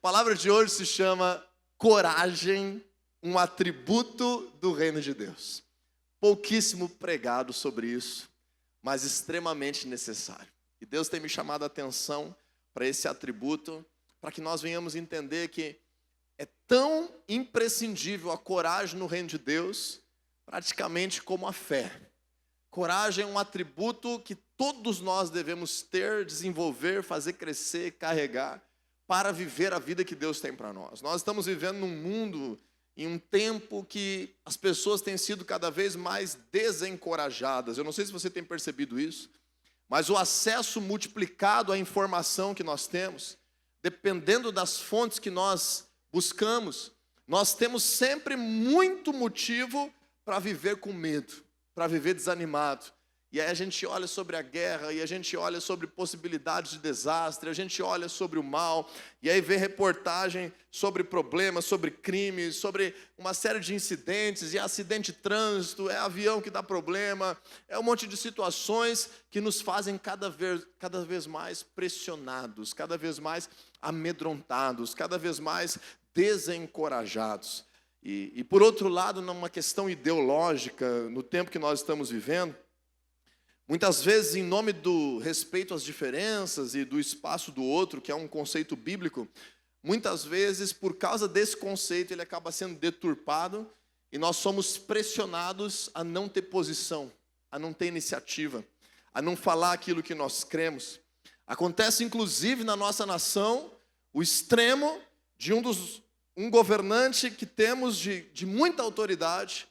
palavra de hoje se chama coragem, um atributo do reino de Deus. Pouquíssimo pregado sobre isso, mas extremamente necessário. E Deus tem me chamado a atenção para esse atributo, para que nós venhamos entender que é tão imprescindível a coragem no reino de Deus, praticamente como a fé. Coragem é um atributo que todos nós devemos ter, desenvolver, fazer crescer, carregar, para viver a vida que Deus tem para nós. Nós estamos vivendo num mundo, em um tempo que as pessoas têm sido cada vez mais desencorajadas. Eu não sei se você tem percebido isso, mas o acesso multiplicado à informação que nós temos, dependendo das fontes que nós buscamos, nós temos sempre muito motivo para viver com medo, para viver desanimado. E aí a gente olha sobre a guerra, e a gente olha sobre possibilidades de desastre, a gente olha sobre o mal, e aí vê reportagem sobre problemas, sobre crimes, sobre uma série de incidentes, e acidente de trânsito, é avião que dá problema, é um monte de situações que nos fazem cada vez mais pressionados, cada vez mais amedrontados, cada vez mais desencorajados. E por outro lado, numa questão ideológica, no tempo que nós estamos vivendo, muitas vezes, em nome do respeito às diferenças e do espaço do outro, que é um conceito bíblico, muitas vezes, por causa desse conceito, ele acaba sendo deturpado e nós somos pressionados a não ter posição, a não ter iniciativa, a não falar aquilo que nós cremos. Acontece, inclusive, na nossa nação, o extremo de um governante que temos de muita autoridade,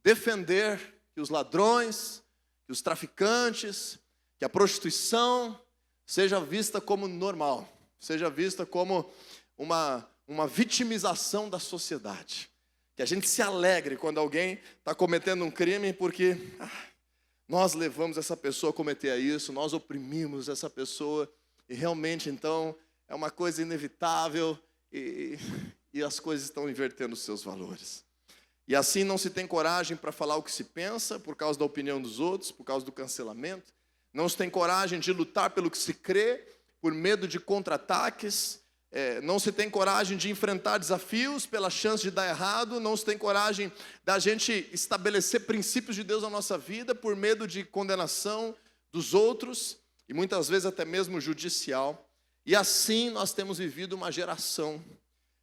defender que os ladrões, que os traficantes, que a prostituição seja vista como normal, seja vista como uma vitimização da sociedade. Que a gente se alegre quando alguém está cometendo um crime porque nós levamos essa pessoa a cometer isso, nós oprimimos essa pessoa e realmente então é uma coisa inevitável e as coisas estão invertendo os seus valores. E assim não se tem coragem para falar o que se pensa, por causa da opinião dos outros, por causa do cancelamento. Não se tem coragem de lutar pelo que se crê, por medo de contra-ataques. Não se tem coragem de enfrentar desafios pela chance de dar errado. Não se tem coragem da gente estabelecer princípios de Deus na nossa vida, por medo de condenação dos outros, e muitas vezes até mesmo judicial. E assim nós temos vivido uma geração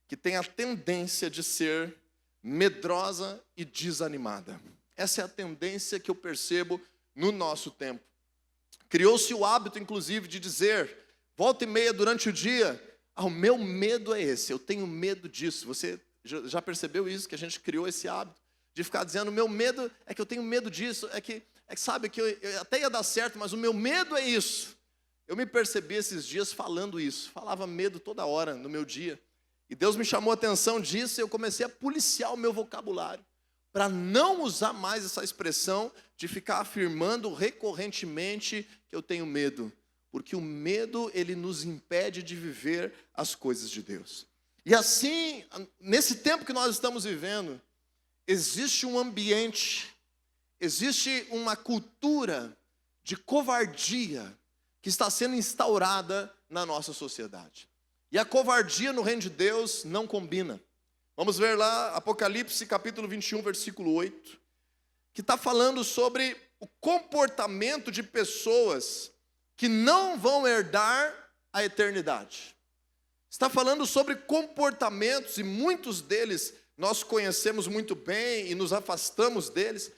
que tem a tendência de ser medrosa e desanimada. Essa é a tendência que eu percebo no nosso tempo. Criou-se o hábito, inclusive, de dizer, volta e meia durante o dia, o meu medo é esse, eu tenho medo disso. Você já percebeu isso, que a gente criou esse hábito de ficar dizendo, o meu medo é que eu tenho medo disso, é que sabe que eu até ia dar certo, mas o meu medo é isso. Eu me percebi esses dias falando isso, falava medo toda hora no meu dia. E Deus me chamou a atenção disso e eu comecei a policiar o meu vocabulário, para não usar mais essa expressão de ficar afirmando recorrentemente que eu tenho medo. Porque o medo, ele nos impede de viver as coisas de Deus. E assim, nesse tempo que nós estamos vivendo, existe um ambiente, existe uma cultura de covardia que está sendo instaurada na nossa sociedade. E a covardia no reino de Deus não combina. Vamos ver lá, Apocalipse capítulo 21, versículo 8, que está falando sobre o comportamento de pessoas que não vão herdar a eternidade. Está falando sobre comportamentos, e muitos deles nós conhecemos muito bem e nos afastamos deles.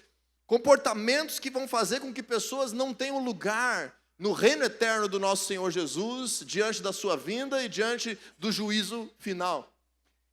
Comportamentos que vão fazer com que pessoas não tenham lugar no reino eterno do nosso Senhor Jesus, diante da sua vinda e diante do juízo final.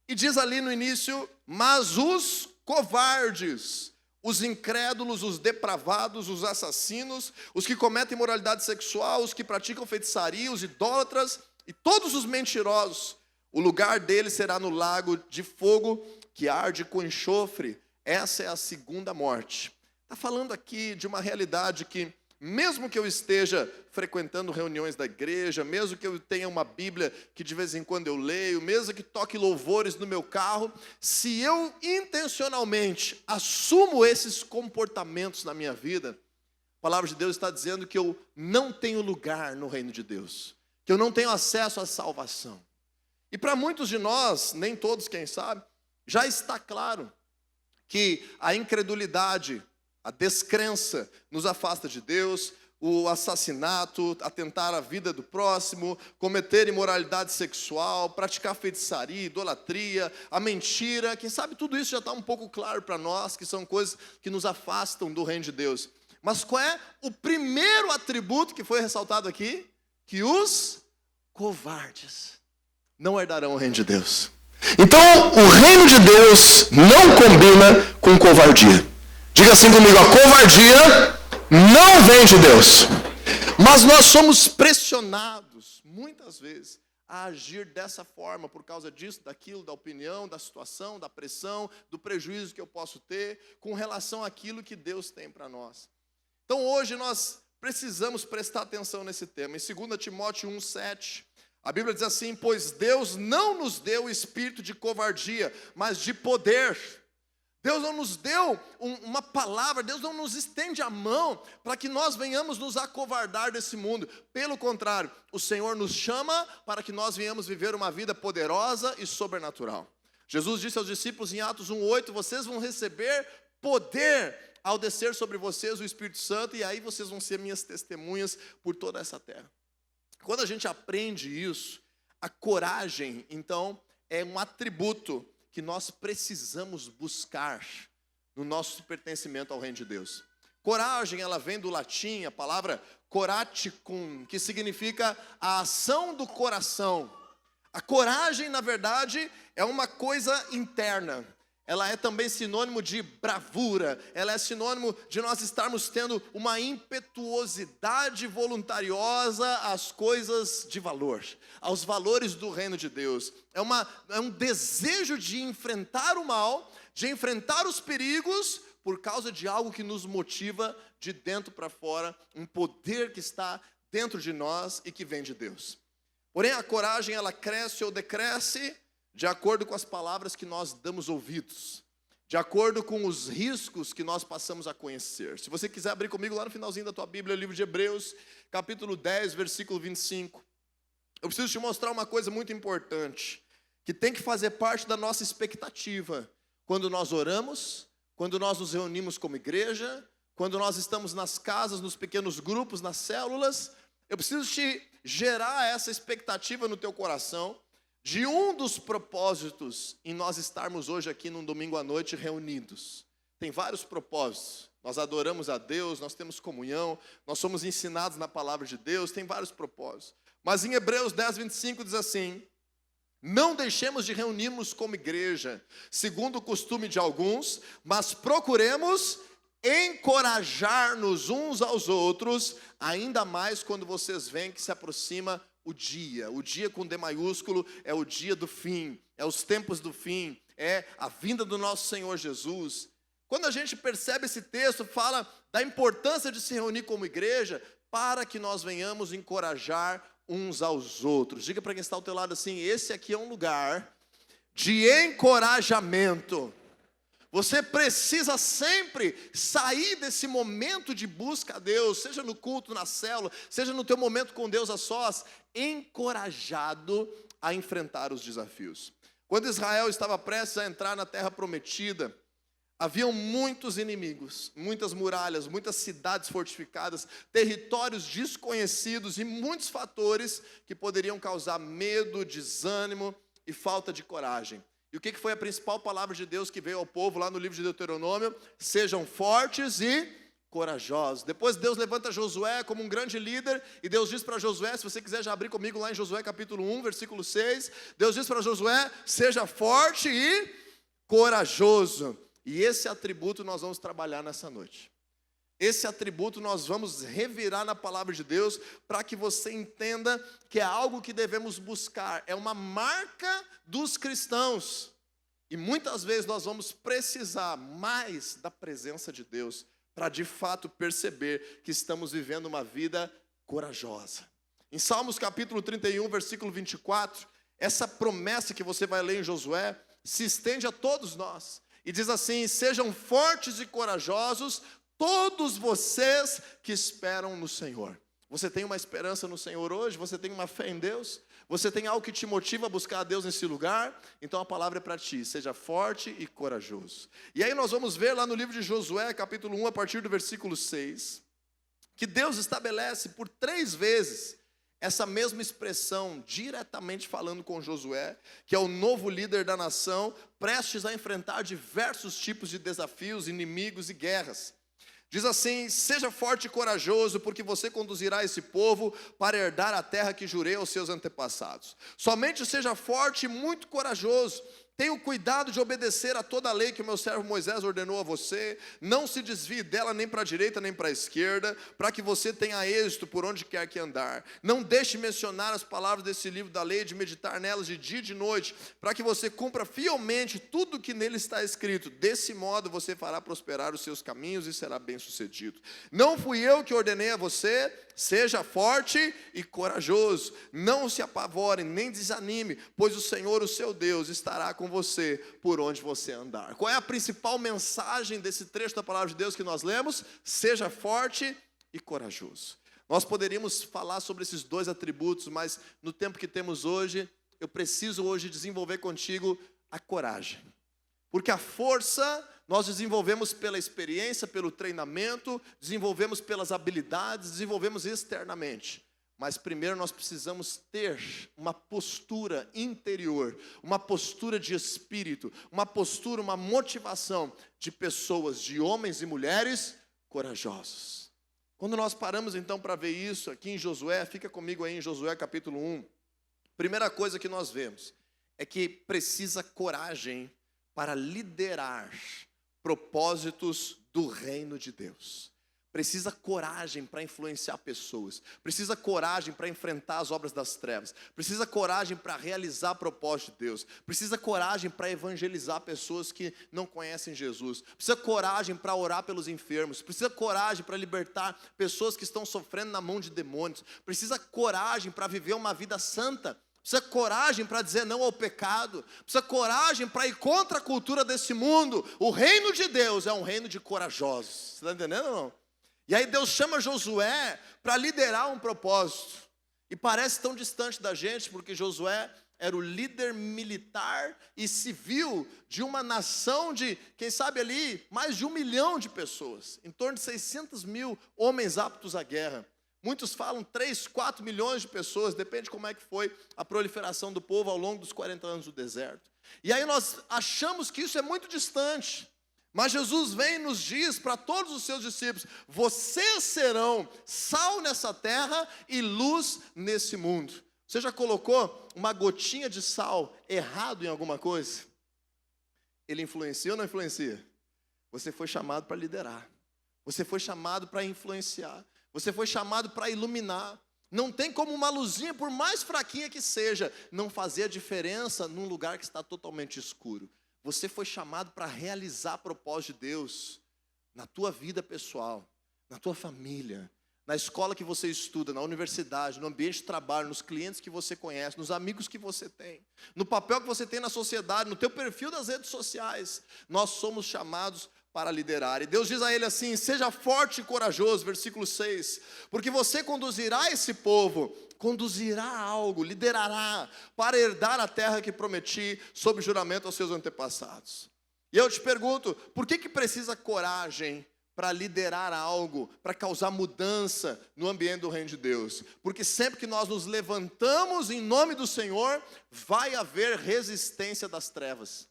E diz ali no início, mas os covardes, os incrédulos, os depravados, os assassinos, os que cometem imoralidade sexual, os que praticam feitiçaria, os idólatras e todos os mentirosos, o lugar deles será no lago de fogo que arde com enxofre. Essa é a segunda morte. Está falando aqui de uma realidade que, mesmo que eu esteja frequentando reuniões da igreja, mesmo que eu tenha uma Bíblia que de vez em quando eu leio, mesmo que toque louvores no meu carro, se eu intencionalmente assumo esses comportamentos na minha vida, a palavra de Deus está dizendo que eu não tenho lugar no reino de Deus, que eu não tenho acesso à salvação. E para muitos de nós, nem todos, quem sabe, já está claro que a incredulidade, a descrença nos afasta de Deus, o assassinato, atentar à vida do próximo, cometer imoralidade sexual, praticar feitiçaria, idolatria, a mentira, quem sabe tudo isso já está um pouco claro para nós, que são coisas que nos afastam do reino de Deus. Mas qual é o primeiro atributo que foi ressaltado aqui? Que os covardes não herdarão o reino de Deus. Então, o reino de Deus não combina com covardia. Diga assim comigo, a covardia não vem de Deus. Mas nós somos pressionados, muitas vezes, a agir dessa forma, por causa disso, daquilo, da opinião, da situação, da pressão, do prejuízo que eu posso ter, com relação àquilo que Deus tem para nós. Então hoje nós precisamos prestar atenção nesse tema. Em 2 Timóteo 1,7, a Bíblia diz assim: pois Deus não nos deu espírito de covardia, mas de poder. Deus não nos deu uma palavra, Deus não nos estende a mão para que nós venhamos nos acovardar desse mundo. Pelo contrário, o Senhor nos chama para que nós venhamos viver uma vida poderosa e sobrenatural. Jesus disse aos discípulos em Atos 1,8, vocês vão receber poder ao descer sobre vocês o Espírito Santo, e aí vocês vão ser minhas testemunhas por toda essa terra. Quando a gente aprende isso, a coragem, então, é um atributo que nós precisamos buscar no nosso pertencimento ao reino de Deus. Coragem, ela vem do latim, a palavra coraticum, que significa a ação do coração. A coragem, na verdade, é uma coisa interna. Ela é também sinônimo de bravura, ela é sinônimo de nós estarmos tendo uma impetuosidade voluntariosa às coisas de valor, aos valores do reino de Deus. É um desejo de enfrentar o mal, de enfrentar os perigos, por causa de algo que nos motiva de dentro para fora, um poder que está dentro de nós e que vem de Deus. Porém, a coragem, ela cresce ou decresce de acordo com as palavras que nós damos ouvidos, de acordo com os riscos que nós passamos a conhecer. Se você quiser abrir comigo lá no finalzinho da tua Bíblia, o livro de Hebreus, capítulo 10, versículo 25. Eu preciso te mostrar uma coisa muito importante, que tem que fazer parte da nossa expectativa, quando nós oramos, quando nós nos reunimos como igreja, quando nós estamos nas casas, nos pequenos grupos, nas células. Eu preciso te gerar essa expectativa no teu coração, de um dos propósitos em nós estarmos hoje aqui num domingo à noite reunidos. Tem vários propósitos. Nós adoramos a Deus, nós temos comunhão, nós somos ensinados na palavra de Deus, tem vários propósitos. Mas em Hebreus 10, 25 diz assim: não deixemos de reunirmos como igreja, segundo o costume de alguns, mas procuremos encorajar-nos uns aos outros, ainda mais quando vocês veem que se aproxima o dia com D maiúsculo é o dia do fim, é os tempos do fim, é a vinda do nosso Senhor Jesus. Quando a gente percebe esse texto, fala da importância de se reunir como igreja, para que nós venhamos encorajar uns aos outros. Diga para quem está ao teu lado assim: esse aqui é um lugar de encorajamento. Você precisa sempre sair desse momento de busca a Deus, seja no culto, na célula, seja no teu momento com Deus a sós, encorajado a enfrentar os desafios. Quando Israel estava prestes a entrar na terra prometida, haviam muitos inimigos, muitas muralhas, muitas cidades fortificadas, territórios desconhecidos e muitos fatores que poderiam causar medo, desânimo e falta de coragem. E o que foi a principal palavra de Deus que veio ao povo lá no livro de Deuteronômio? Sejam fortes e corajosos. Depois Deus levanta Josué como um grande líder, e Deus diz para Josué, se você quiser já abrir comigo lá em Josué capítulo 1, versículo 6, Deus diz para Josué: seja forte e corajoso. E esse atributo nós vamos trabalhar nessa noite. Esse atributo nós vamos revirar na palavra de Deus, para que você entenda que é algo que devemos buscar, é uma marca dos cristãos. E muitas vezes nós vamos precisar mais da presença de Deus, para de fato perceber que estamos vivendo uma vida corajosa. Em Salmos capítulo 31, versículo 24, essa promessa que você vai ler em Josué, se estende a todos nós. E diz assim: sejam fortes e corajosos, todos vocês que esperam no Senhor. Você tem uma esperança no Senhor hoje? Você tem uma fé em Deus? Você tem algo que te motiva a buscar a Deus nesse lugar? Então a palavra é para ti, seja forte e corajoso. E aí nós vamos ver lá no livro de Josué, capítulo 1, a partir do versículo 6, que Deus estabelece por 3 vezes essa mesma expressão, diretamente falando com Josué, que é o novo líder da nação, prestes a enfrentar diversos tipos de desafios, inimigos e guerras. Diz assim: seja forte e corajoso, porque você conduzirá esse povo para herdar a terra que jurei aos seus antepassados. Somente seja forte e muito corajoso. Tenha o cuidado de obedecer a toda a lei que o meu servo Moisés ordenou a você. Não se desvie dela nem para a direita nem para a esquerda, para que você tenha êxito por onde quer que andar. Não deixe mencionar as palavras desse livro da lei, de meditar nelas de dia e de noite, para que você cumpra fielmente tudo que nele está escrito. Desse modo você fará prosperar os seus caminhos e será bem-sucedido. Não fui eu que ordenei a você? Seja forte e corajoso. Não se apavore nem desanime, pois o Senhor, o seu Deus, estará com você por onde você andar. Qual é a principal mensagem desse trecho da palavra de Deus que nós lemos? Seja forte e corajoso. Nós poderíamos falar sobre esses 2 atributos, mas no tempo que temos hoje, eu preciso hoje desenvolver contigo a coragem. Porque a força nós desenvolvemos pela experiência, pelo treinamento, desenvolvemos pelas habilidades, desenvolvemos externamente. Mas primeiro nós precisamos ter uma postura interior, uma postura de espírito, uma postura, uma motivação de pessoas, de homens e mulheres corajosos. Quando nós paramos então para ver isso aqui em Josué, fica comigo aí em Josué capítulo 1. Primeira coisa que nós vemos é que precisa coragem para liderar propósitos do reino de Deus. Precisa coragem para influenciar pessoas. Precisa coragem para enfrentar as obras das trevas. Precisa coragem para realizar propósito de Deus. Precisa coragem para evangelizar pessoas que não conhecem Jesus. Precisa coragem para orar pelos enfermos. Precisa coragem para libertar pessoas que estão sofrendo na mão de demônios. Precisa coragem para viver uma vida santa. Precisa coragem para dizer não ao pecado. Precisa coragem para ir contra a cultura desse mundo. O reino de Deus é um reino de corajosos. Você está entendendo ou não? E aí Deus chama Josué para liderar um propósito. E parece tão distante da gente, porque Josué era o líder militar e civil de uma nação de, quem sabe ali, mais de 1 milhão de pessoas. Em torno de 600 mil homens aptos à guerra. Muitos falam 3, 4 milhões de pessoas, depende de como é que foi a proliferação do povo ao longo dos 40 anos do deserto. E aí nós achamos que isso é muito distante. Mas Jesus vem e nos diz para todos os seus discípulos: vocês serão sal nessa terra e luz nesse mundo. Você já colocou uma gotinha de sal errado em alguma coisa? Ele influencia ou não influencia? Você foi chamado para liderar. Você foi chamado para influenciar. Você foi chamado para iluminar. Não tem como uma luzinha, por mais fraquinha que seja, não fazer a diferença num lugar que está totalmente escuro. Você foi chamado para realizar propósito de Deus na tua vida pessoal, na tua família, na escola que você estuda, na universidade, no ambiente de trabalho, nos clientes que você conhece, nos amigos que você tem, no papel que você tem na sociedade, no teu perfil das redes sociais. Nós somos chamados para liderar. E Deus diz a ele assim: seja forte e corajoso, versículo 6, porque você conduzirá esse povo, conduzirá algo, liderará, para herdar a terra que prometi sob juramento aos seus antepassados. E eu te pergunto, por que precisa coragem para liderar algo, para causar mudança no ambiente do reino de Deus? Porque sempre que nós nos levantamos em nome do Senhor, vai haver resistência das trevas.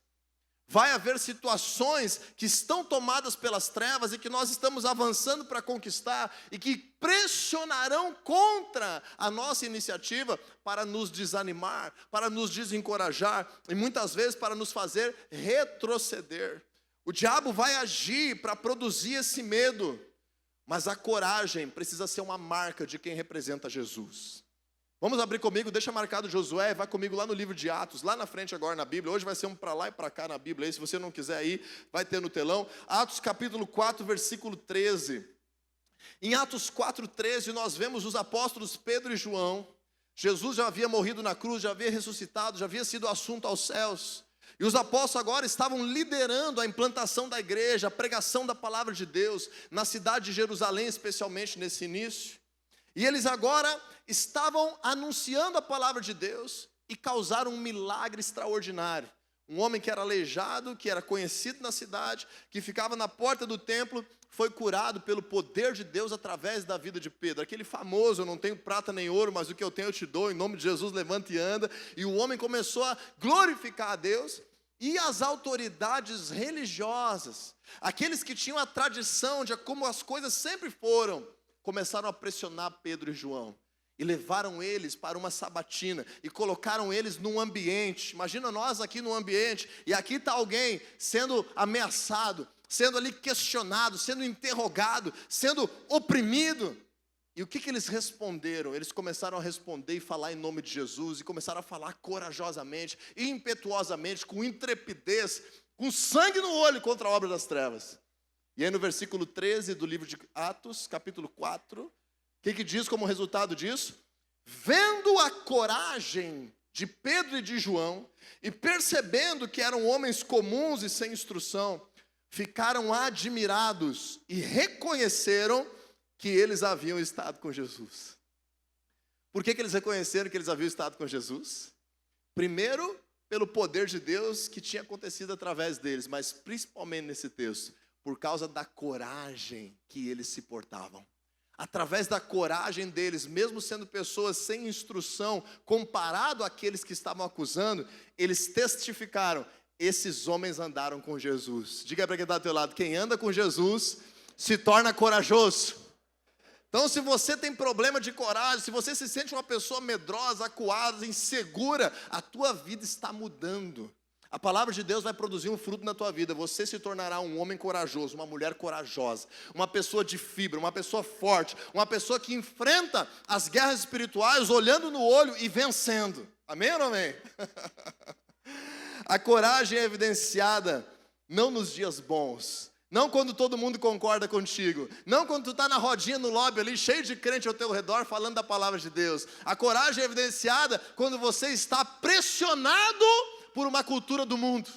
Vai haver situações que estão tomadas pelas trevas e que nós estamos avançando para conquistar e que pressionarão contra a nossa iniciativa para nos desanimar, para nos desencorajar e muitas vezes para nos fazer retroceder. O diabo vai agir para produzir esse medo, mas a coragem precisa ser uma marca de quem representa Jesus. Vamos abrir comigo, deixa marcado Josué, vai comigo lá no livro de Atos, lá na frente agora na Bíblia. Hoje vai ser um para lá e para cá na Bíblia, aí, se você não quiser ir, vai ter no telão. Atos capítulo 4, versículo 13. Em Atos 4:13 nós vemos os apóstolos Pedro e João. Jesus já havia morrido na cruz, já havia ressuscitado, já havia sido assunto aos céus. E os apóstolos agora estavam liderando a implantação da igreja, a pregação da palavra de Deus, na cidade de Jerusalém, especialmente nesse início. E eles agora estavam anunciando a palavra de Deus e causaram um milagre extraordinário. Um homem que era aleijado, que era conhecido na cidade, que ficava na porta do templo, foi curado pelo poder de Deus através da vida de Pedro. Aquele famoso, eu não tenho prata nem ouro, mas o que eu tenho eu te dou, em nome de Jesus levanta e anda. E o homem começou a glorificar a Deus. E as autoridades religiosas, aqueles que tinham a tradição de como as coisas sempre foram, começaram a pressionar Pedro e João. E levaram eles para uma sabatina e colocaram eles num ambiente. Imagina nós aqui num ambiente e aqui está alguém sendo ameaçado, sendo ali questionado, sendo interrogado, sendo oprimido. E o que eles responderam? Eles começaram a responder e falar em nome de Jesus, e começaram a falar corajosamente, impetuosamente, com intrepidez, com sangue no olho contra a obra das trevas. E aí no versículo 13 do livro de Atos, capítulo 4, o que diz como resultado disso? Vendo a coragem de Pedro e de João, e percebendo que eram homens comuns e sem instrução, ficaram admirados e reconheceram que eles haviam estado com Jesus. Por que eles reconheceram que eles haviam estado com Jesus? Primeiro, pelo poder de Deus que tinha acontecido através deles, mas principalmente nesse texto, por causa da coragem que eles se portavam. Através da coragem deles, mesmo sendo pessoas sem instrução, comparado àqueles que estavam acusando, eles testificaram, esses homens andaram com Jesus. Diga para quem está do teu lado, quem anda com Jesus se torna corajoso. Então, se você tem problema de coragem, se você se sente uma pessoa medrosa, acuada, insegura, a tua vida está mudando. A palavra de Deus vai produzir um fruto na tua vida. Você se tornará um homem corajoso, uma mulher corajosa, uma pessoa de fibra, uma pessoa forte, uma pessoa que enfrenta as guerras espirituais olhando no olho e vencendo. Amém ou não amém? A coragem é evidenciada não nos dias bons, não quando todo mundo concorda contigo, não quando tu está na rodinha no lobby ali, cheio de crente ao teu redor, falando da palavra de Deus. A coragem é evidenciada quando você está pressionado por uma cultura do mundo.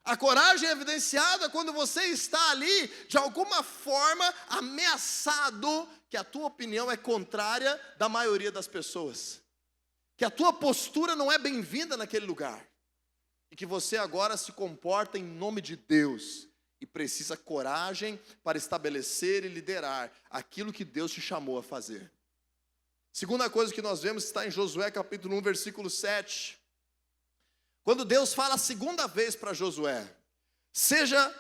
A coragem é evidenciada quando você está ali, de alguma forma, ameaçado, que a tua opinião é contrária da maioria das pessoas, que a tua postura não é bem-vinda naquele lugar, e que você agora se comporta em nome de Deus, e precisa coragem para estabelecer e liderar aquilo que Deus te chamou a fazer. Segunda coisa que nós vemos está em Josué capítulo 1, versículo 7. Quando Deus fala a segunda vez para Josué,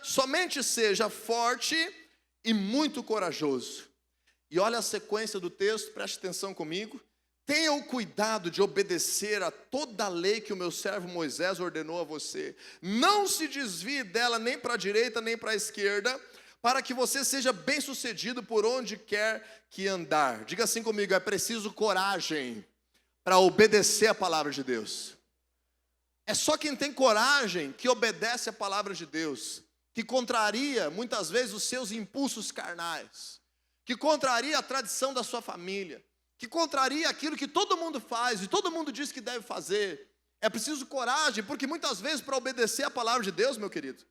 somente seja forte e muito corajoso. E olha a sequência do texto, preste atenção comigo. Tenha o cuidado de obedecer a toda a lei que o meu servo Moisés ordenou a você. Não se desvie dela nem para a direita nem para a esquerda, para que você seja bem-sucedido por onde quer que andar. Diga assim comigo, é preciso coragem para obedecer a palavra de Deus. É só quem tem coragem que obedece a palavra de Deus, que contraria muitas vezes os seus impulsos carnais, que contraria a tradição da sua família, que contraria aquilo que todo mundo faz e todo mundo diz que deve fazer. É preciso coragem, porque muitas vezes para obedecer a palavra de Deus, meu querido,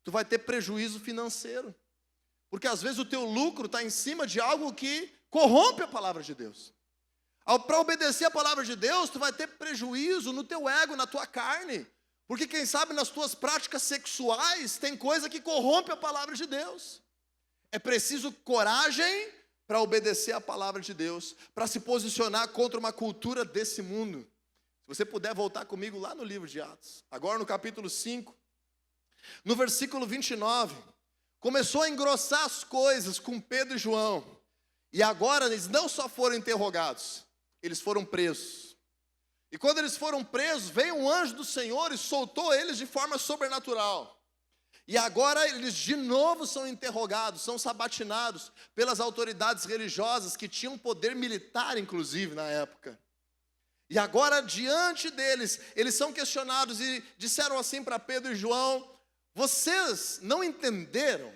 tu vai ter prejuízo financeiro, porque às vezes o teu lucro está em cima de algo que corrompe a palavra de Deus. Para obedecer a palavra de Deus, tu vai ter prejuízo no teu ego, na tua carne, porque quem sabe nas tuas práticas sexuais tem coisa que corrompe a palavra de Deus. É preciso coragem para obedecer a palavra de Deus, para se posicionar contra uma cultura desse mundo. Se você puder voltar comigo lá no livro de Atos, agora no capítulo 5, no versículo 29, começou a engrossar as coisas com Pedro e João, e agora eles não só foram interrogados, eles foram presos. E quando eles foram presos, veio um anjo do Senhor e soltou eles de forma sobrenatural. E agora eles de novo são interrogados, são sabatinados pelas autoridades religiosas que tinham poder militar, inclusive, na época. E agora, diante deles, eles são questionados e disseram assim para Pedro e João: vocês não entenderam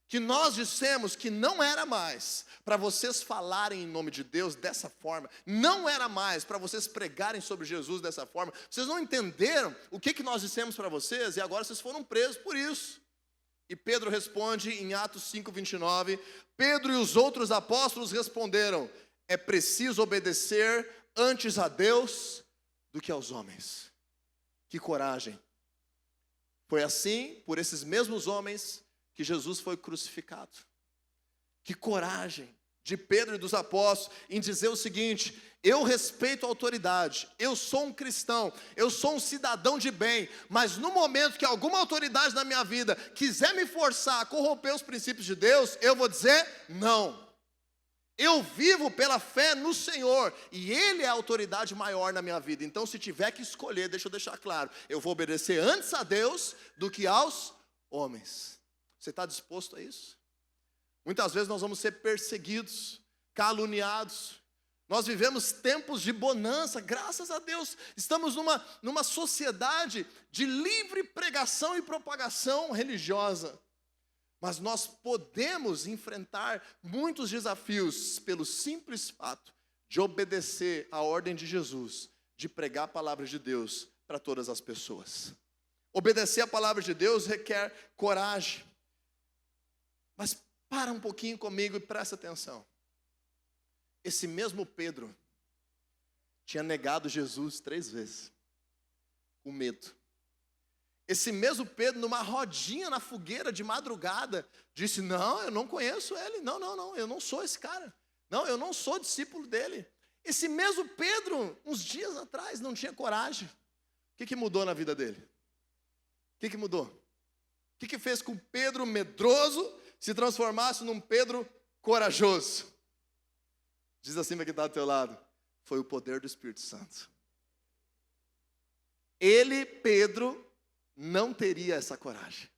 que nós dissemos que não era mais para vocês falarem em nome de Deus dessa forma, não era mais para vocês pregarem sobre Jesus dessa forma? Vocês não entenderam o que nós dissemos para vocês e agora vocês foram presos por isso. E Pedro responde em Atos 5:29, Pedro e os outros apóstolos responderam: é preciso obedecer antes a Deus do que aos homens. Que coragem! Foi assim, por esses mesmos homens, que Jesus foi crucificado. Que coragem de Pedro e dos apóstolos em dizer o seguinte: eu respeito a autoridade, eu sou um cristão, eu sou um cidadão de bem, mas no momento que alguma autoridade na minha vida quiser me forçar a corromper os princípios de Deus, eu vou dizer não. Eu vivo pela fé no Senhor, e Ele é a autoridade maior na minha vida. Então, se tiver que escolher, deixa eu deixar claro, eu vou obedecer antes a Deus do que aos homens. Você está disposto a isso? Muitas vezes nós vamos ser perseguidos, caluniados. Nós vivemos tempos de bonança, graças a Deus. Estamos numa sociedade de livre pregação e propagação religiosa. Mas nós podemos enfrentar muitos desafios pelo simples fato de obedecer à ordem de Jesus, de pregar a palavra de Deus para todas as pessoas. Obedecer a palavra de Deus requer coragem. Mas para um pouquinho comigo e presta atenção. Esse mesmo Pedro tinha negado Jesus 3 vezes, com medo. Esse mesmo Pedro, numa rodinha na fogueira de madrugada, disse: não, eu não conheço ele, não, eu não sou esse cara. Não, eu não sou discípulo dele. Esse mesmo Pedro, uns dias atrás, não tinha coragem. O que mudou na vida dele? O que mudou? O que fez com que Pedro medroso se transformasse num Pedro corajoso? Diz assim para quem está do teu lado: foi o poder do Espírito Santo. Ele, Pedro, não teria essa coragem.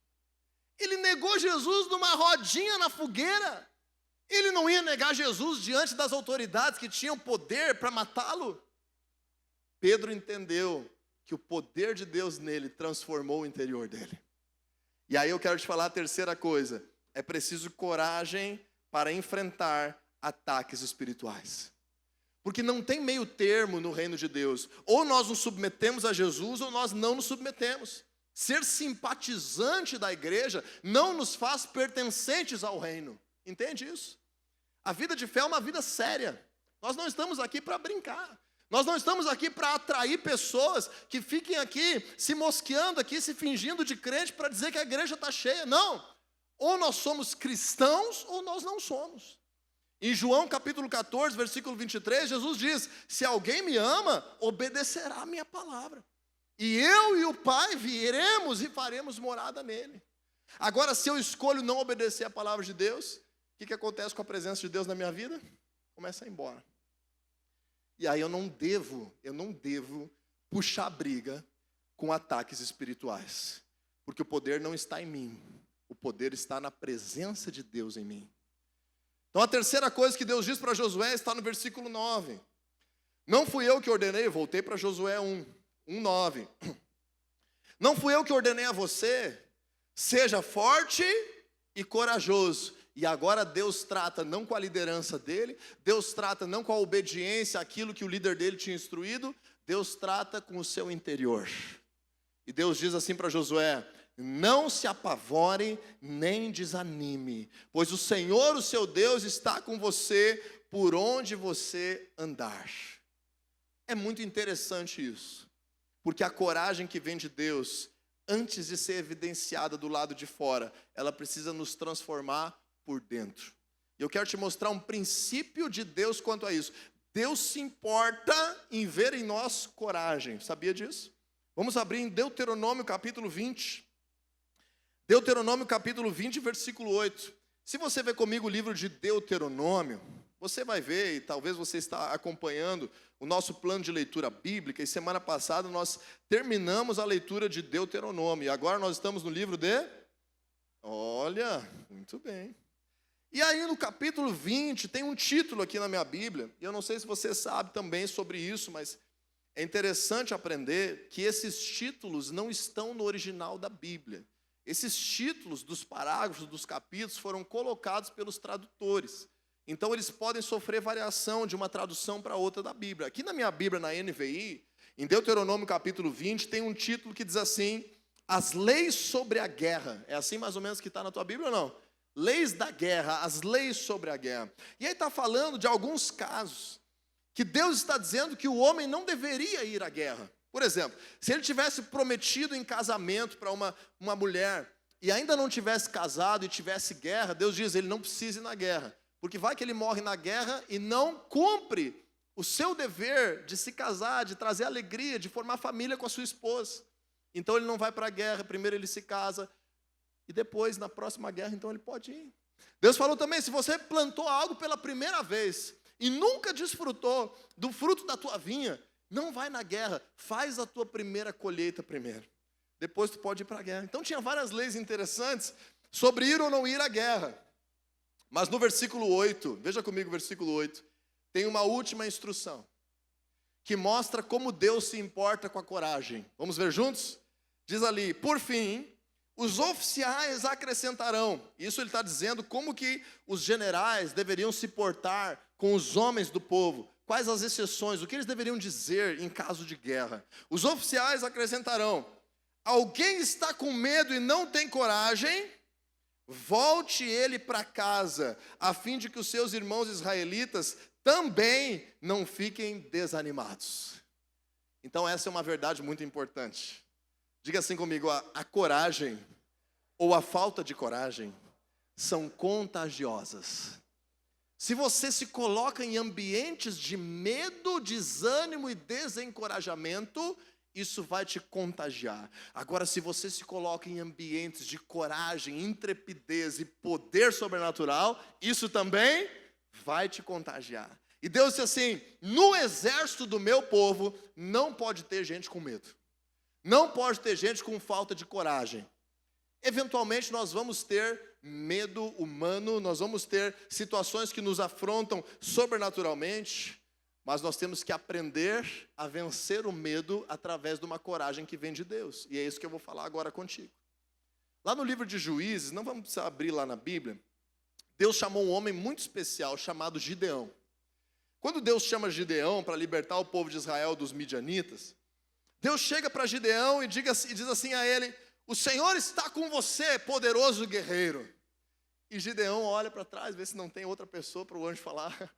Ele negou Jesus numa rodinha na fogueira. Ele não ia negar Jesus diante das autoridades que tinham poder para matá-lo. Pedro entendeu que o poder de Deus nele transformou o interior dele. E aí eu quero te falar a terceira coisa: é preciso coragem para enfrentar ataques espirituais. Porque não tem meio termo no reino de Deus. Ou nós nos submetemos a Jesus, ou nós não nos submetemos. Ser simpatizante da igreja não nos faz pertencentes ao reino. Entende isso? A vida de fé é uma vida séria. Nós não estamos aqui para brincar. Nós não estamos aqui para atrair pessoas que fiquem aqui se mosqueando aqui, se fingindo de crente para dizer que a igreja está cheia. Não. Ou nós somos cristãos ou nós não somos. Em João capítulo 14, versículo 23, Jesus diz: se alguém me ama, obedecerá a minha palavra. E eu e o Pai viremos e faremos morada nele. Agora, se eu escolho não obedecer a palavra de Deus, o que acontece com a presença de Deus na minha vida? Começa a ir embora. E aí eu não devo puxar briga com ataques espirituais. Porque o poder não está em mim. O poder está na presença de Deus em mim. Então a terceira coisa que Deus diz para Josué está no versículo 9. Não fui eu que ordenei, voltei para Josué 1:9. Não fui eu que ordenei a você, seja forte e corajoso. E agora Deus trata não com a liderança dele, Deus trata não com a obediência àquilo que o líder dele tinha instruído, Deus trata com o seu interior. E Deus diz assim para Josué: não se apavore nem desanime, pois o Senhor, o seu Deus, está com você por onde você andar. É muito interessante isso. Porque a coragem que vem de Deus, antes de ser evidenciada do lado de fora, ela precisa nos transformar por dentro. E eu quero te mostrar um princípio de Deus quanto a isso. Deus se importa em ver em nós coragem. Sabia disso? Vamos abrir em Deuteronômio capítulo 20. Deuteronômio capítulo 20, versículo 8. Se você ver comigo o livro de Deuteronômio, você vai ver, e talvez você está acompanhando o nosso plano de leitura bíblica, e semana passada nós terminamos a leitura de Deuteronômio, e agora nós estamos no livro de... Olha, muito bem. E aí no capítulo 20, tem um título aqui na minha Bíblia, e eu não sei se você sabe também sobre isso, mas é interessante aprender que esses títulos não estão no original da Bíblia. Esses títulos dos parágrafos, dos capítulos, foram colocados pelos tradutores. Então, eles podem sofrer variação de uma tradução para outra da Bíblia. Aqui na minha Bíblia, na NVI, em Deuteronômio capítulo 20, tem um título que diz assim: as leis sobre a guerra. É assim mais ou menos que está na tua Bíblia ou não? leis da guerra, as leis sobre a guerra. E aí está falando de alguns casos que Deus está dizendo que o homem não deveria ir à guerra. Por exemplo, se ele tivesse prometido em casamento para uma mulher e ainda não tivesse casado e tivesse guerra, Deus diz, ele não precisa ir na guerra. Porque vai que ele morre na guerra e não cumpre o seu dever de se casar, de trazer alegria, de formar família com a sua esposa. Então ele não vai para a guerra, primeiro ele se casa, e depois, na próxima guerra, então ele pode ir. Deus falou também, se você plantou algo pela primeira vez e nunca desfrutou do fruto da tua vinha, não vai na guerra, faz a tua primeira colheita primeiro. Depois tu pode ir para a guerra. Então tinha várias leis interessantes sobre ir ou não ir à guerra. Mas no versículo 8, veja comigo o versículo 8, tem uma última instrução, que mostra como Deus se importa com a coragem. Vamos ver juntos? Diz ali, por fim, os oficiais acrescentarão. Isso ele está dizendo como que os generais deveriam se portar com os homens do povo. Quais as exceções, o que eles deveriam dizer em caso de guerra. Os oficiais acrescentarão, alguém está com medo e não tem coragem, volte ele para casa, a fim de que os seus irmãos israelitas também não fiquem desanimados. Então essa é uma verdade muito importante. Diga assim comigo, a coragem ou a falta de coragem são contagiosas. Se você se coloca em ambientes de medo, desânimo e desencorajamento, isso vai te contagiar. Agora, se você se coloca em ambientes de coragem, intrepidez e poder sobrenatural, isso também vai te contagiar. E Deus disse assim, no exército do meu povo, não pode ter gente com medo. Não pode ter gente com falta de coragem. Eventualmente nós vamos ter medo humano, nós vamos ter situações que nos afrontam sobrenaturalmente, mas nós temos que aprender a vencer o medo através de uma coragem que vem de Deus. E é isso que eu vou falar agora contigo. Lá no livro de Juízes, não vamos precisar abrir lá na Bíblia, Deus chamou um homem muito especial chamado Gideão. Quando Deus chama Gideão para libertar o povo de Israel dos midianitas, Deus chega para Gideão e diz assim a ele, o Senhor está com você, poderoso guerreiro. E Gideão olha para trás, vê se não tem outra pessoa para o anjo falar.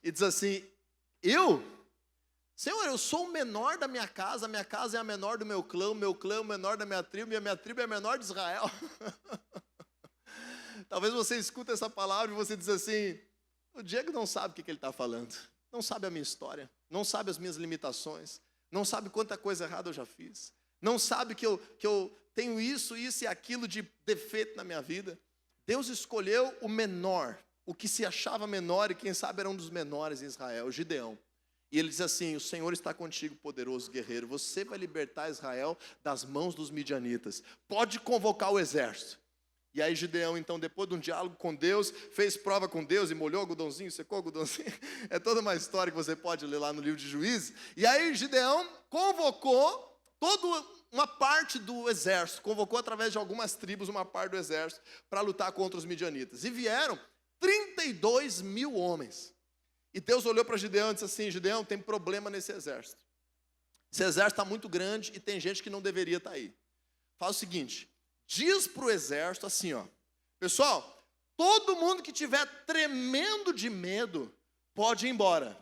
E diz assim, Senhor, eu sou o menor da minha casa é a menor do meu clã é o menor da minha tribo, e a minha tribo é a menor de Israel. Talvez você escute essa palavra e você diz assim, o Diego não sabe o que ele está falando. Não sabe a minha história, não sabe as minhas limitações, não sabe quanta coisa errada eu já fiz. Não sabe que eu tenho isso e aquilo de defeito na minha vida. Deus escolheu o menor, o que se achava menor e quem sabe era um dos menores em Israel, Gideão. E ele diz assim, o Senhor está contigo, poderoso guerreiro. Você vai libertar Israel das mãos dos midianitas. Pode convocar o exército. E aí Gideão, então, depois de um diálogo com Deus, fez prova com Deus e molhou o algodãozinho, secou o algodãozinho. É toda uma história que você pode ler lá no livro de Juízes. E aí Gideão convocou toda uma parte do exército, convocou através de algumas tribos uma parte do exército para lutar contra os midianitas. E vieram 32 mil homens. E Deus olhou para Gideão e disse assim, Gideão, tem problema nesse exército. Esse exército está muito grande e tem gente que não deveria estar aí. Faz o seguinte, diz para o exército assim, pessoal, todo mundo que estiver tremendo de medo pode ir embora.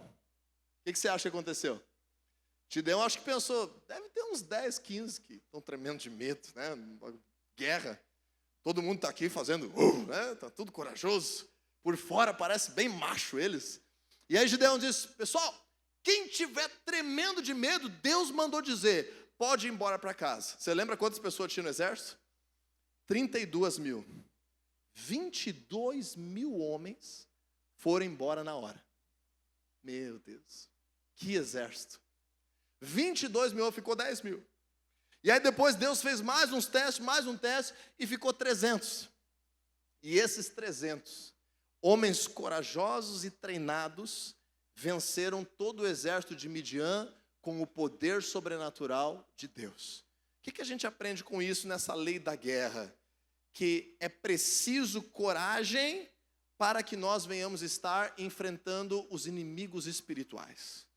O que você acha que aconteceu? Gideão acho que pensou, deve ter uns 10, 15 que estão tremendo de medo, né? Guerra. Todo mundo está aqui fazendo, né? Está tudo corajoso. Por fora parece bem macho eles. E aí Gideão disse, pessoal, quem tiver tremendo de medo, Deus mandou dizer, pode ir embora para casa. Você lembra quantas pessoas tinha no exército? 32 mil. 22 mil homens foram embora na hora. Meu Deus, que exército. 22 mil, ficou 10 mil. E aí depois Deus fez mais uns testes, mais um teste, e ficou 300. E esses 300, homens corajosos e treinados, venceram todo o exército de Midian com o poder sobrenatural de Deus. O que a gente aprende com isso nessa lei da guerra? Que é preciso coragem para que nós venhamos estar enfrentando os inimigos espirituais.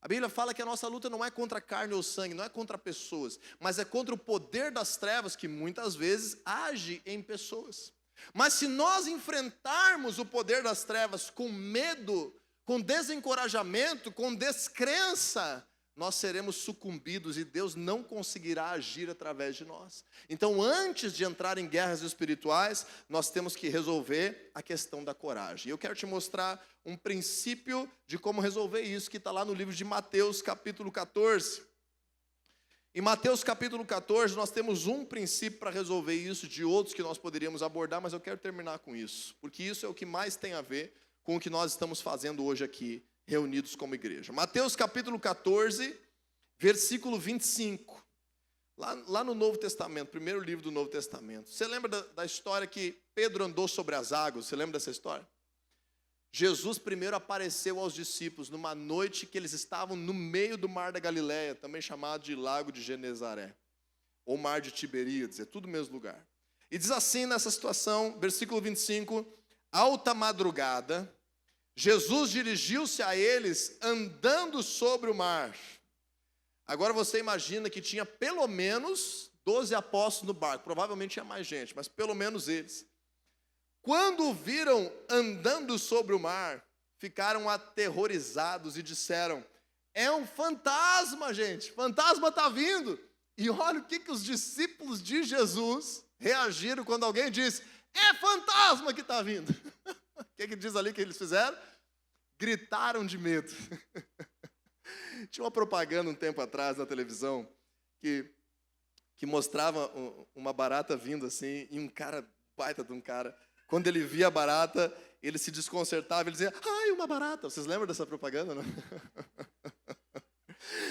A Bíblia fala que a nossa luta não é contra carne ou sangue, não é contra pessoas, mas é contra o poder das trevas que muitas vezes age em pessoas. Mas se nós enfrentarmos o poder das trevas com medo, com desencorajamento, com descrença, nós seremos sucumbidos e Deus não conseguirá agir através de nós. Então, antes de entrar em guerras espirituais, nós temos que resolver a questão da coragem. Eu quero te mostrar um princípio de como resolver isso, que está lá no livro de Mateus, capítulo 14. Em Mateus, capítulo 14, nós temos um princípio para resolver isso, de outros que nós poderíamos abordar, mas eu quero terminar com isso, porque isso é o que mais tem a ver com o que nós estamos fazendo hoje aqui, reunidos como igreja. Mateus capítulo 14, versículo 25. Lá no Novo Testamento, primeiro livro do Novo Testamento. Você lembra da história que Pedro andou sobre as águas? Você lembra dessa história? Jesus primeiro apareceu aos discípulos numa noite que eles estavam no meio do mar da Galileia, também chamado de Lago de Genezaré, ou Mar de Tiberíades, é tudo o mesmo lugar. E diz assim nessa situação, versículo 25, alta madrugada, Jesus dirigiu-se a eles andando sobre o mar. Agora você imagina que tinha pelo menos 12 apóstolos no barco, provavelmente tinha mais gente, mas pelo menos eles. Quando o viram andando sobre o mar, ficaram aterrorizados e disseram, é um fantasma, gente, fantasma está vindo. E olha o que os discípulos de Jesus reagiram quando alguém disse, é fantasma que está vindo. O que diz ali que eles fizeram? Gritaram de medo. Tinha uma propaganda um tempo atrás na televisão que mostrava uma barata vindo assim, e um cara, baita de um cara, quando ele via a barata, ele se desconcertava, ele dizia, ai, uma barata. Vocês lembram dessa propaganda, não?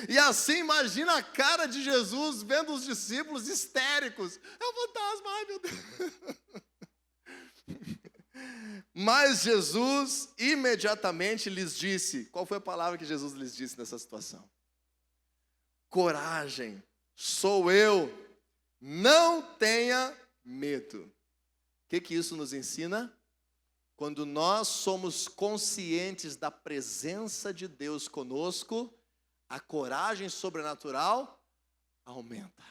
E assim, imagina a cara de Jesus vendo os discípulos histéricos. É um fantasma, ai meu Deus. Mas Jesus imediatamente lhes disse, qual foi a palavra que Jesus lhes disse nessa situação? Coragem, sou eu, não tenha medo. O que isso nos ensina? Quando nós somos conscientes da presença de Deus conosco, a coragem sobrenatural aumenta.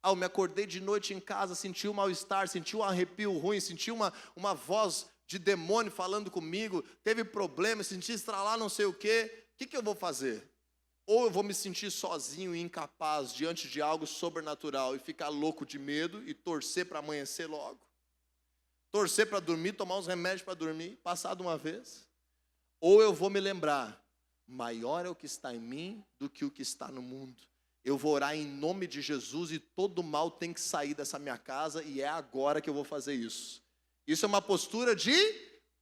Eu me acordei de noite em casa, senti um mal-estar, senti um arrepio ruim, senti uma voz de demônio falando comigo, teve problema, senti estralar não sei o quê. O que eu vou fazer? Ou eu vou me sentir sozinho e incapaz diante de algo sobrenatural e ficar louco de medo e torcer para amanhecer logo? Torcer para dormir, tomar uns remédios para dormir, passar de uma vez? Ou eu vou me lembrar, maior é o que está em mim do que o que está no mundo. Eu vou orar em nome de Jesus e todo mal tem que sair dessa minha casa e é agora que eu vou fazer isso. Isso é uma postura de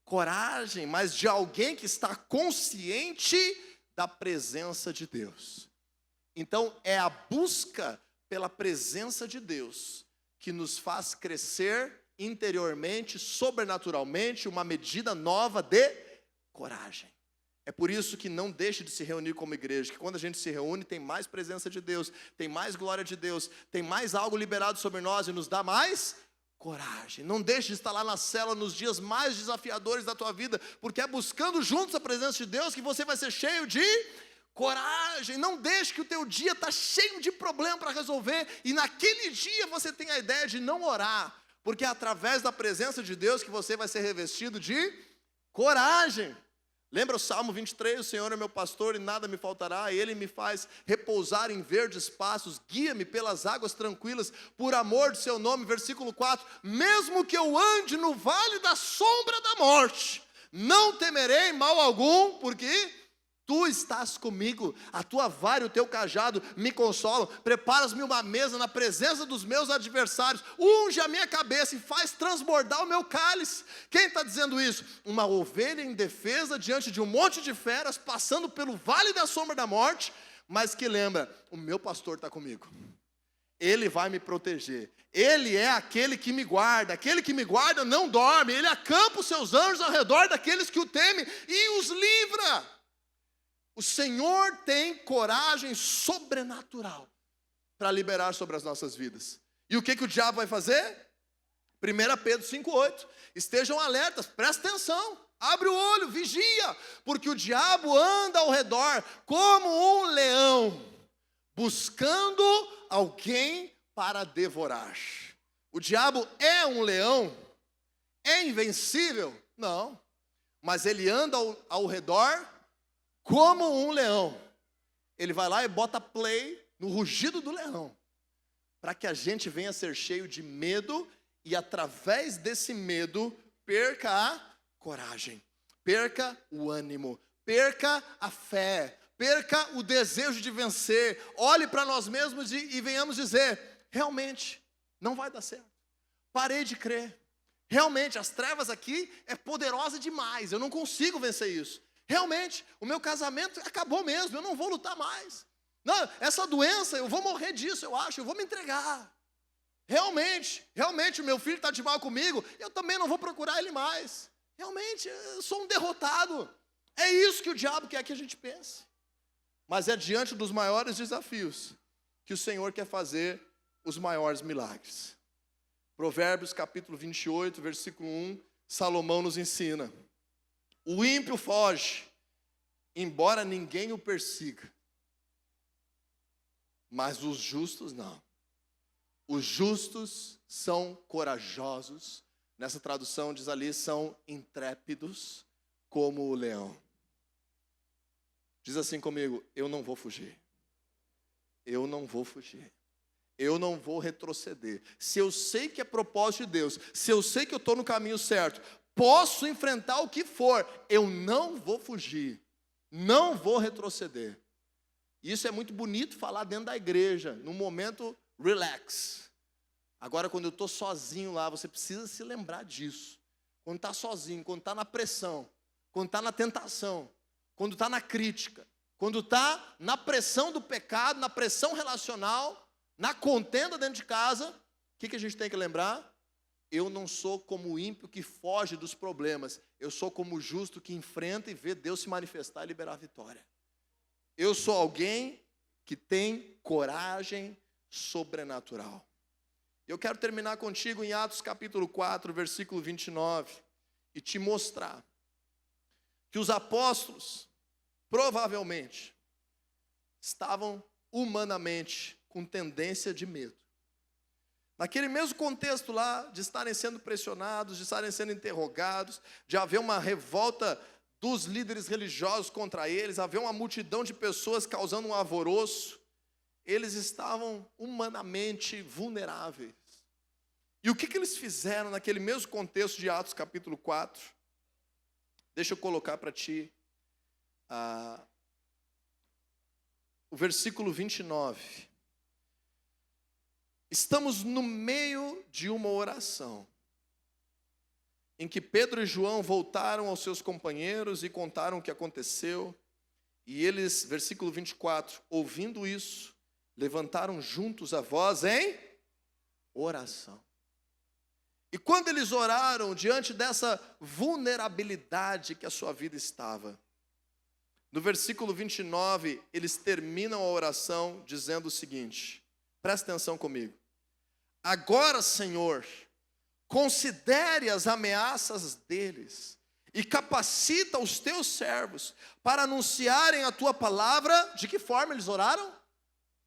coragem, mas de alguém que está consciente da presença de Deus. Então é a busca pela presença de Deus que nos faz crescer interiormente, sobrenaturalmente, uma medida nova de coragem. É por isso que não deixe de se reunir como igreja, que quando a gente se reúne tem mais presença de Deus, tem mais glória de Deus, tem mais algo liberado sobre nós e nos dá mais coragem. Não deixe de estar lá na célula nos dias mais desafiadores da tua vida, porque é buscando juntos a presença de Deus que você vai ser cheio de coragem. Não deixe que o teu dia está cheio de problema para resolver e naquele dia você tem a ideia de não orar, porque é através da presença de Deus que você vai ser revestido de coragem. Lembra o Salmo 23, o Senhor é meu pastor e nada me faltará, Ele me faz repousar em verdes pastos, guia-me pelas águas tranquilas, por amor de seu nome, versículo 4, mesmo que eu ande no vale da sombra da morte, não temerei mal algum, porque Tu estás comigo, a tua vara e o teu cajado me consolam, preparas-me uma mesa na presença dos meus adversários, unge a minha cabeça e faz transbordar o meu cálice. Quem está dizendo isso? Uma ovelha indefesa diante de um monte de feras, passando pelo vale da sombra da morte, mas que lembra, o meu pastor está comigo, Ele vai me proteger, Ele é aquele que me guarda não dorme, Ele acampa os seus anjos ao redor daqueles que o temem e os livra. O Senhor tem coragem sobrenatural para liberar sobre as nossas vidas. E o que o diabo vai fazer? 1 Pedro 5,8. Estejam alertas, presta atenção, abre o olho, vigia, porque o diabo anda ao redor como um leão, buscando alguém para devorar. O diabo é um leão, É invencível? Não. Mas ele anda ao redor como um leão. Ele vai lá e bota play no rugido do leão, para que a gente venha ser cheio de medo e através desse medo perca a coragem, perca o ânimo, perca a fé, perca o desejo de vencer. Olhe para nós mesmos e venhamos dizer: realmente não vai dar certo. Parei de crer. Realmente as trevas aqui é poderosa demais. Eu não consigo vencer isso. Realmente o meu casamento acabou mesmo. Eu não vou lutar mais. Não, essa doença eu vou morrer disso, eu acho. Eu vou me entregar. Realmente o meu filho está de mal comigo. Eu também não vou procurar ele mais. Realmente eu sou um derrotado. É isso que o diabo quer que a gente pense. Mas é diante dos maiores desafios que o Senhor quer fazer os maiores milagres. Provérbios capítulo 28, versículo 1, Salomão nos ensina: o ímpio foge, embora ninguém o persiga, mas os justos não. Os justos são corajosos, nessa tradução diz ali, são intrépidos como o leão. Diz assim comigo: eu não vou fugir. Eu não vou fugir. Eu não vou retroceder. Se eu sei que é propósito de Deus, se eu sei que eu estou no caminho certo, posso enfrentar o que for, eu não vou fugir, não vou retroceder. Isso é muito bonito falar dentro da igreja, num momento relax. Agora, quando eu estou sozinho lá, você precisa se lembrar disso. Quando está sozinho, quando está na pressão, quando está na tentação, quando está na crítica, quando está na pressão do pecado, na pressão relacional, na contenda dentro de casa, o que a gente tem que lembrar? Eu não sou como o ímpio que foge dos problemas. Eu sou como o justo que enfrenta e vê Deus se manifestar e liberar a vitória. Eu sou alguém que tem coragem sobrenatural. Eu quero terminar contigo em Atos capítulo 4, versículo 29, e te mostrar que os apóstolos, provavelmente, estavam humanamente com tendência de medo. Naquele mesmo contexto lá, de estarem sendo pressionados, de estarem sendo interrogados, de haver uma revolta dos líderes religiosos contra eles, haver uma multidão de pessoas causando um alvoroço, eles estavam humanamente vulneráveis. E o que eles fizeram naquele mesmo contexto de Atos capítulo 4? Deixa eu colocar para ti o versículo 29. Estamos no meio de uma oração, em que Pedro e João voltaram aos seus companheiros e contaram o que aconteceu. E eles, versículo 24, ouvindo isso, levantaram juntos a voz em oração. E quando eles oraram diante dessa vulnerabilidade que a sua vida estava, no versículo 29, eles terminam a oração dizendo o seguinte, presta atenção comigo: agora, Senhor, considere as ameaças deles e capacita os teus servos para anunciarem a tua palavra. De que forma eles oraram?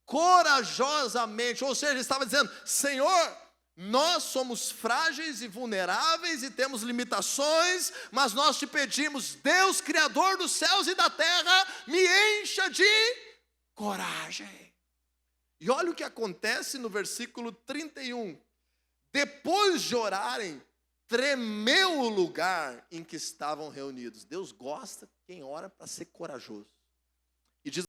Corajosamente. Ou seja, ele estava dizendo: Senhor, nós somos frágeis e vulneráveis e temos limitações, mas nós te pedimos, Deus, Criador dos céus e da terra, me encha de coragem. E olha o que acontece no versículo 31. Depois de orarem, tremeu o lugar em que estavam reunidos. Deus gosta de quem ora para ser corajoso. E diz